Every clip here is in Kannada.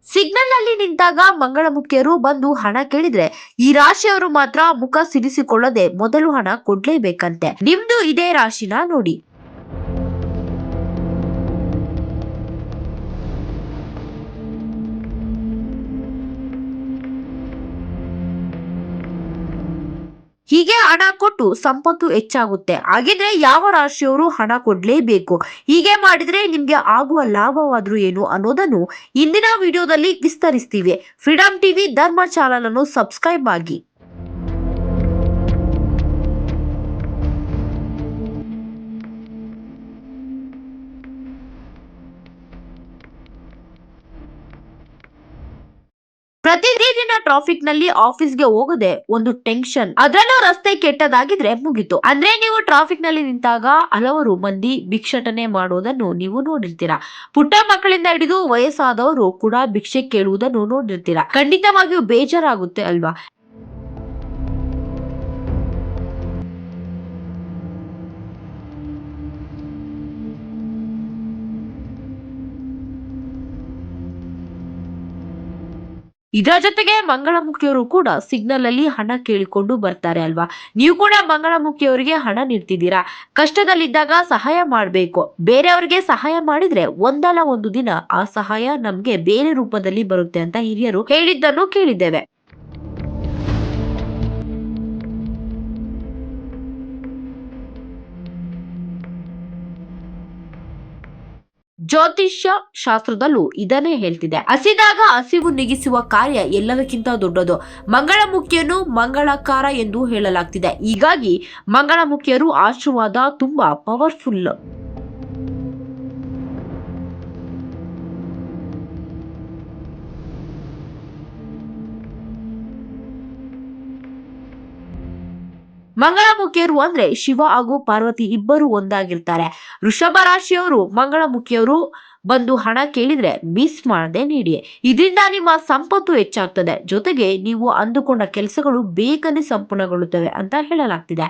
ಸಿಗ್ನಲ್ ನಲ್ಲಿ ನಿಂತಾಗ ಮಂಗಳಮುಖಿಯರು ಬಂದು ಹಣ ಕೇಳಿದ್ರೆ ಈ ರಾಶಿಯವರು ಮಾತ್ರ ಮುಖ ಸಿರಿಸಿಕೊಳ್ಳದೆ ಮೊದಲು ಹಣ ಕೊಡ್ಲೇಬೇಕಂತೆ. ನಿಮ್ದು ಇದೇ ರಾಶಿನ ನೋಡಿ. ಹೀಗೆ ಹಣ ಕೊಟ್ಟು ಸಂಪತ್ತು ಹೆಚ್ಚಾಗುತ್ತೆ. ಹಾಗಿದ್ರೆ ಯಾವ ರಾಶಿಯವರು ಹಣ ಕೊಡ್ಲೇಬೇಕು? ಹೀಗೆ ಮಾಡಿದ್ರೆ ನಿಮ್ಗೆ ಆಗುವ ಲಾಭವಾದ್ರೂ ಏನು ಅನ್ನೋದನ್ನು ಇಂದಿನ ವಿಡಿಯೋದಲ್ಲಿ ವಿಸ್ತರಿಸ್ತೀವಿ. ಫ್ರೀಡಂ ಟಿವಿ ಧರ್ಮ ಚಾನಲ್ ಅನ್ನು ಸಬ್ಸ್ಕ್ರೈಬ್ ಆಗಿ. ಪ್ರತಿದಿನ ಟ್ರಾಫಿಕ್ ನಲ್ಲಿ ಆಫೀಸ್ಗೆ ಹೋಗದೆ ಒಂದು ಟೆನ್ಷನ್. ಅದರಲ್ಲೂ ರಸ್ತೆ ಕೆಟ್ಟದಾಗಿದ್ರೆ ಮುಗಿತು. ಅಂದ್ರೆ ನೀವು ಟ್ರಾಫಿಕ್ ನಲ್ಲಿ ನಿಂತಾಗ ಹಲವರು ಮಂದಿ ಭಿಕ್ಷಾಟನೆ ಮಾಡೋದನ್ನು ನೀವು ನೋಡಿರ್ತೀರಾ. ಪುಟ್ಟ ಮಕ್ಕಳಿಂದ ಹಿಡಿದು ವಯಸ್ಸಾದವರು ಕೂಡ ಭಿಕ್ಷೆ ಕೇಳುವುದನ್ನು ನೋಡಿರ್ತೀರಾ. ಖಂಡಿತವಾಗಿಯೂ ಬೇಜಾರಾಗುತ್ತೆ ಅಲ್ವಾ? ಇದರ ಜೊತೆಗೆ ಮಂಗಳಮುಖಿಯವರು ಕೂಡ ಸಿಗ್ನಲ್ ಅಲ್ಲಿ ಹಣ ಕೇಳಿಕೊಂಡು ಬರ್ತಾರೆ ಅಲ್ವಾ? ನೀವು ಕೂಡ ಮಂಗಳಮುಖಿಯವರಿಗೆ ಹಣ ನೀಡ್ತಿದ್ದೀರಾ? ಕಷ್ಟದಲ್ಲಿದ್ದಾಗ ಸಹಾಯ ಮಾಡ್ಬೇಕು. ಬೇರೆಯವರಿಗೆ ಸಹಾಯ ಮಾಡಿದ್ರೆ ಒಂದಲ್ಲ ಒಂದು ದಿನ ಆ ಸಹಾಯ ನಮ್ಗೆ ಬೇರೆ ರೂಪದಲ್ಲಿ ಬರುತ್ತೆ ಅಂತ ಹಿರಿಯರು ಹೇಳಿದ್ದನ್ನು ಕೇಳಿದ್ದೇವೆ. ಜ್ಯೋತಿಷ್ಯ ಶಾಸ್ತ್ರದಲ್ಲೂ ಇದನ್ನೇ ಹೇಳ್ತಿದೆ. ಹಸಿದಾಗ ಹಸಿವು ನೀಗಿಸುವ ಕಾರ್ಯ ಎಲ್ಲದಕ್ಕಿಂತ ದೊಡ್ಡದು. ಮಂಗಳಮುಖಿಯನ್ನು ಮಂಗಳಕಾರ ಎಂದು ಹೇಳಲಾಗ್ತಿದೆ. ಹೀಗಾಗಿ ಮಂಗಳಮುಖಿಯರು ಆಶೀರ್ವಾದ ತುಂಬಾ ಪವರ್ಫುಲ್. ಮಂಗಳಮುಖಿಯರು ಅಂದ್ರೆ ಶಿವ ಹಾಗೂ ಪಾರ್ವತಿ ಇಬ್ಬರು ಒಂದಾಗಿರ್ತಾರೆ. ವೃಷಭ ರಾಶಿಯವರು ಮಂಗಳಮುಖಿಯವರು ಬಂದು ಹಣ ಕೇಳಿದ್ರೆ ಮಿಸ್ ಮಾಡದೆ ನೀಡಿ. ಇದರಿಂದ ನಿಮ್ಮ ಸಂಪತ್ತು ಹೆಚ್ಚಾಗ್ತದೆ. ಜೊತೆಗೆ ನೀವು ಅಂದುಕೊಂಡ ಕೆಲಸಗಳು ಬೇಗನೆ ಸಂಪೂರ್ಣಗೊಳ್ಳುತ್ತವೆ ಅಂತ ಹೇಳಲಾಗ್ತಿದೆ.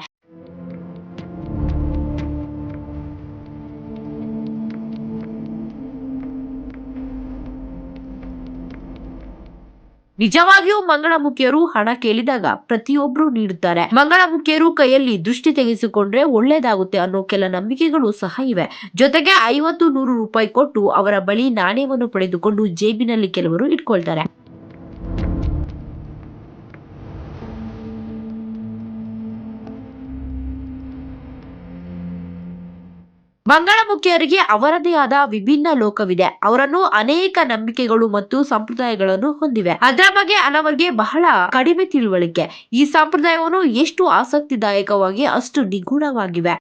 ನಿಜವಾಗಿಯೂ ಮಂಗಳಮುಖಿಯರು ಹಣ ಕೇಳಿದಾಗ ಪ್ರತಿಯೊಬ್ರು ನೀಡುತ್ತಾರೆ. ಮಂಗಳಮುಖಿಯರು ಕೈಯಲ್ಲಿ ದೃಷ್ಟಿ ತೆಗೆಸಿಕೊಂಡ್ರೆ ಒಳ್ಳೇದಾಗುತ್ತೆ ಅನ್ನೋ ಕೆಲ ನಂಬಿಕೆಗಳು ಸಹ ಇವೆ. ಜೊತೆಗೆ 50-100 ರೂಪಾಯಿ ಕೊಟ್ಟು ಅವರ ಬಳಿ ನಾಣ್ಯವನ್ನು ಪಡೆದುಕೊಂಡು ಜೇಬಿನಲ್ಲಿ ಕೆಲವರು ಇಟ್ಕೊಳ್ತಾರೆ. ಮಂಗಳಮುಖಿಯರಿಗೆ ಅವರದೇ ಆದ ವಿಭಿನ್ನ ಲೋಕವಿದೆ. ಅವರನ್ನು ಅನೇಕ ನಂಬಿಕೆಗಳು ಮತ್ತು ಸಂಪ್ರದಾಯಗಳನ್ನು ಹೊಂದಿವೆ. ಅದರ ಬಗ್ಗೆ ಹಲವರಿಗೆ ಬಹಳ ಕಡಿಮೆ ತಿಳುವಳಿಕೆ. ಈ ಸಂಪ್ರದಾಯವನ್ನು ಎಷ್ಟು ಆಸಕ್ತಿದಾಯಕವಾಗಿ ಅಷ್ಟು ನಿಗೂಢವಾಗಿವೆ.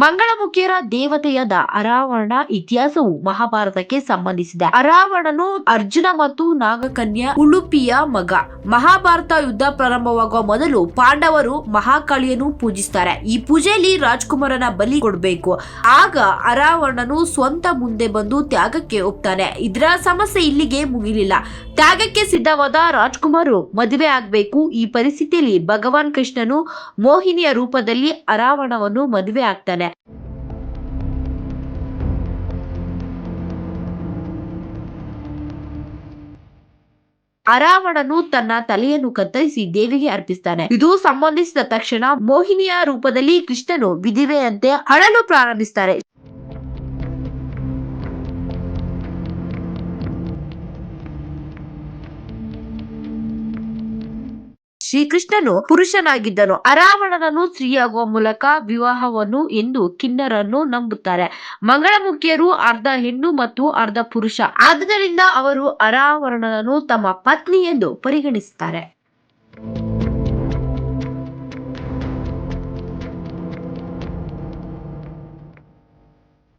ಮಂಗಳಮುಖಿಯರ ದೇವತೆಯಾದ ಅರಾವಣ ಇತಿಹಾಸವು ಮಹಾಭಾರತಕ್ಕೆ ಸಂಬಂಧಿಸಿದೆ. ಅರಾವಣನು ಅರ್ಜುನ ಮತ್ತು ನಾಗಕನ್ಯಾ ಉಲುಪಿಯ ಮಗ. ಮಹಾಭಾರತ ಯುದ್ಧ ಪ್ರಾರಂಭವಾಗುವ ಮೊದಲು ಪಾಂಡವರು ಮಹಾಕಾಳಿಯನ್ನು ಪೂಜಿಸ್ತಾರೆ. ಈ ಪೂಜೆಯಲ್ಲಿ ರಾಜ್ಕುಮಾರನ ಬಲಿ ಕೊಡಬೇಕು. ಆಗ ಅರಾವಣನು ಸ್ವಂತ ಮುಂದೆ ಬಂದು ತ್ಯಾಗಕ್ಕೆ ಒಪ್ತಾನೆ. ಇದರ ಸಮಸ್ಯೆ ಇಲ್ಲಿಗೆ ಮುಗಿಲಿಲ್ಲ. ತ್ಯಾಗಕ್ಕೆ ಸಿದ್ಧವಾದ ರಾಜ್ಕುಮಾರು ಮದುವೆ ಆಗ್ಬೇಕು. ಈ ಪರಿಸ್ಥಿತಿಯಲ್ಲಿ ಭಗವಾನ್ ಕೃಷ್ಣನು ಮೋಹಿನಿಯ ರೂಪದಲ್ಲಿ ಅರಾವಣವನ್ನು ಮದುವೆ ಆಗ್ತಾನೆ. ಅರಾವಣನು ತನ್ನ ತಲೆಯನ್ನು ಕತ್ತರಿಸಿ ದೇವಿಗೆ ಅರ್ಪಿಸ್ತಾನೆ. ಇದು ಸಂಬಂಧಿಸಿದ ತಕ್ಷಣ ಮೋಹಿನಿಯ ರೂಪದಲ್ಲಿ ಕೃಷ್ಣನು ವಿಧಿವೆಯಂತೆ ಅಳಲು ಪ್ರಾರಂಭಿಸ್ತಾರೆ. ಶ್ರೀಕೃಷ್ಣನು ಪುರುಷನಾಗಿದ್ದನು. ಅರಾವಣನನ್ನು ಸ್ತ್ರೀಯಾಗುವ ಮೂಲಕ ವಿವಾಹವನ್ನು ಎಂದು ಕಿನ್ನರನ್ನು ನಂಬುತ್ತಾರೆ. ಮಂಗಳಮುಖಿಯರು ಅರ್ಧ ಹೆಣ್ಣು ಮತ್ತು ಅರ್ಧ ಪುರುಷ. ಆದ್ದರಿಂದ ಅವರು ಅರಾವಣನನ್ನು ತಮ್ಮ ಪತ್ನಿ ಎಂದು ಪರಿಗಣಿಸುತ್ತಾರೆ.